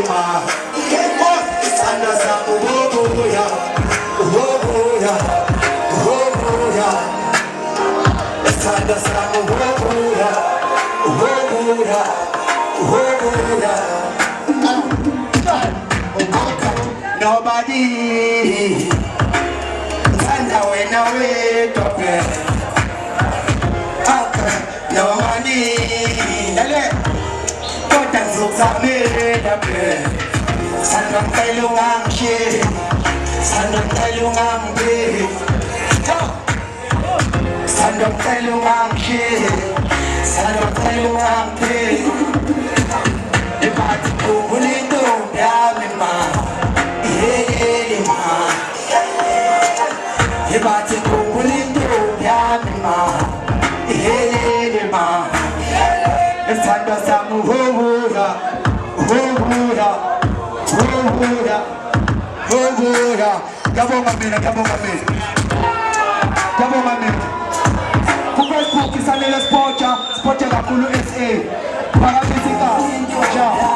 ma Sanda samu wobuya Sanda samu wobuya Nobody Sanda when away top no money dale Kota zuksa me dape Sandang talungang shi Sandang talungang bi Sandang talungang shi Sandang talungang bi Ibati kubulito Yami ma ma Ibati kubulito Yami ma ma Sanda samu hobuya Gabo mamina Ku Facebook isanele Sportia la Kulu SA Para visita